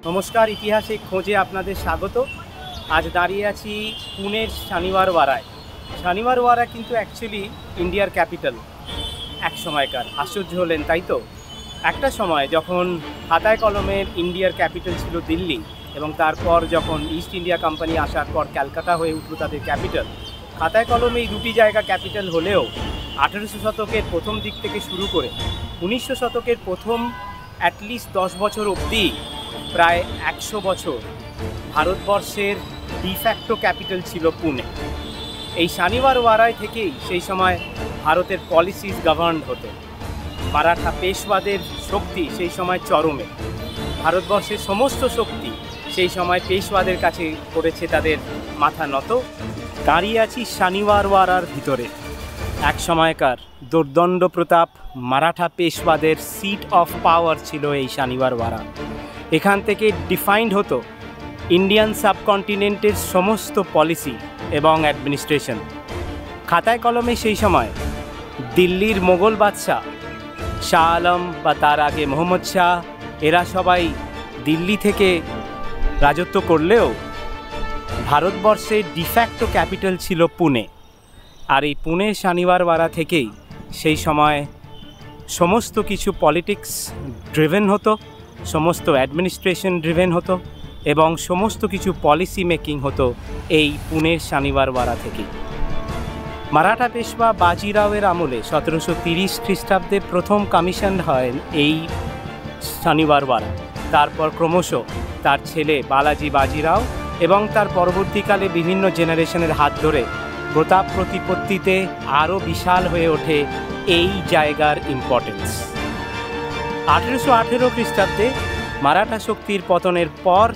নমস্কার, ইতিহাসের খোঁজে আপনাদের স্বাগত। আজ দাঁড়িয়ে আছি পুনের শানিওয়ারওয়ারায়। শানিওয়ারওয়ারা কিন্তু অ্যাকচুয়ালি ইন্ডিয়ার ক্যাপিটাল এক সময়কার। আশ্চর্য হলেন তাই তো? একটা সময় যখন খাতায় কলমের ইন্ডিয়ার ক্যাপিটাল ছিল দিল্লি, এবং তারপর যখন ইস্ট ইন্ডিয়া কোম্পানি আসার পর ক্যালকাটা হয়ে উঠল তাদের ক্যাপিটাল। খাতায় কলমে এই দুটি জায়গা ক্যাপিটাল হলেও 1800 শতকের প্রথম দিক থেকে শুরু করে 1900 শতকের প্রথম অ্যাটলিস্ট 10 বছর অবধি প্রায় 100 বছর ভারতবর্ষের ডিফ্যাক্টো ক্যাপিটাল ছিল পুনে। এই শানিওয়ারওয়ারায় থেকেই সেই সময় ভারতের পলিসিস গভর্ন হতো। মারাঠা পেশওয়াদের শক্তি সেই সময় চরমে। ভারতবর্ষের সমস্ত শক্তি সেই সময় পেশওয়াদের কাছে করেছে তাদের মাথা নত। দাঁড়িয়ে আছি শানিওয়ারওয়ারার ভিতরে। এক সময়কার দুর্দণ্ড প্রতাপ মারাঠা পেশওয়াদের সিট অফ পাওয়ার ছিল এই শানিওয়ারওয়ারা। এখান থেকে ডিফাইন্ড হতো ইন্ডিয়ান সাবকন্টিনেন্টের সমস্ত পলিসি এবং অ্যাডমিনিস্ট্রেশন। খাতায় কলমে সেই সময় দিল্লির মোগল বাদশাহ শাহ আলম বা তার আগে মোহাম্মদ শাহ, এরা সবাই দিল্লি থেকে রাজত্ব করলেও ভারতবর্ষের ডিফ্যাক্টো ক্যাপিটাল ছিল পুনে। আর এই পুনে শানিওয়ারওয়ারা থেকেই সেই সময় সমস্ত কিছু পলিটিক্স ড্রিভেন হতো, সমস্ত অ্যাডমিনিস্ট্রেশন ড্রিভেন হতো এবং সমস্ত কিছু পলিসি মেকিং হতো এই পুনের শানিওয়ারওয়ারা থেকেই। মারাঠা পেশওয়া বাজিরাওয়ের আমলে 1730 খ্রিস্টাব্দে প্রথম কমিশন হয় এই শানিওয়ারওয়ারা। তারপর ক্রমশ তার ছেলে বালাজি বাজিরাও এবং তার পরবর্তীকালে বিভিন্ন জেনারেশনের হাত ধরে প্রতাপ প্রতিপত্তিতে আরও বিশাল হয়ে ওঠে এই জায়গার ইম্পর্টেন্স। 1818 খ্রিস্টাব্দে মারাঠা শক্তির পতনের পর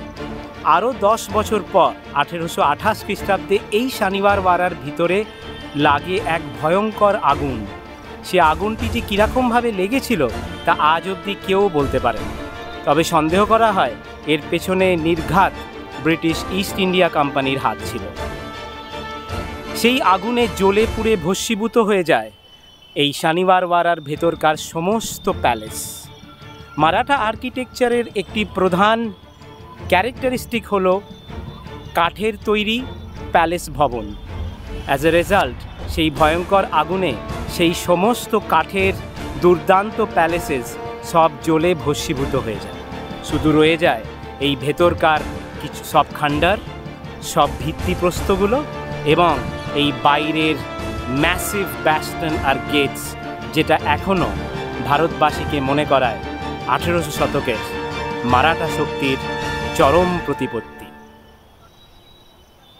আরও 10 বছর পর 1828 খ্রিস্টাব্দে এই শানিওয়ারওয়ারার ভিতরে লাগে এক ভয়ঙ্কর আগুন। সে আগুনটি যে কীরকমভাবে লেগেছিল তা আজ অবধি কেউ বলতে পারে না। তবে সন্দেহ করা হয় এর পেছনে নির্ঘাত ব্রিটিশ ইস্ট ইন্ডিয়া কোম্পানির হাত ছিল। সেই আগুনে জ্বলে পুড়ে ভস্মীভূত হয়ে যায় এই শানিওয়ারওয়ারার ভেতরকার সমস্ত প্যালেস। মারাঠা আর্কিটেকচারের একটি প্রধান ক্যারেক্টারিস্টিক হলো কাঠের তৈরি প্যালেস ভবন। অ্যাজ এ রেজাল্ট সেই ভয়ঙ্কর আগুনে সেই সমস্ত কাঠের দুর্দান্ত প্যালেসেস সব জ্বলে ভস্মীভূত হয়ে যায়। শুধু রয়ে যায় এই ভেতরকার কিছু সব খান্ডার, সব ভিত্তিপ্রস্তরগুলো এবং এই বাইরের ম্যাসিভ ব্যাস্টন আর গেটস, যেটা এখনও ভারতবাসীকে মনে করায় 1800 শতকের মারাঠা শক্তির চরম প্রতিপত্তি।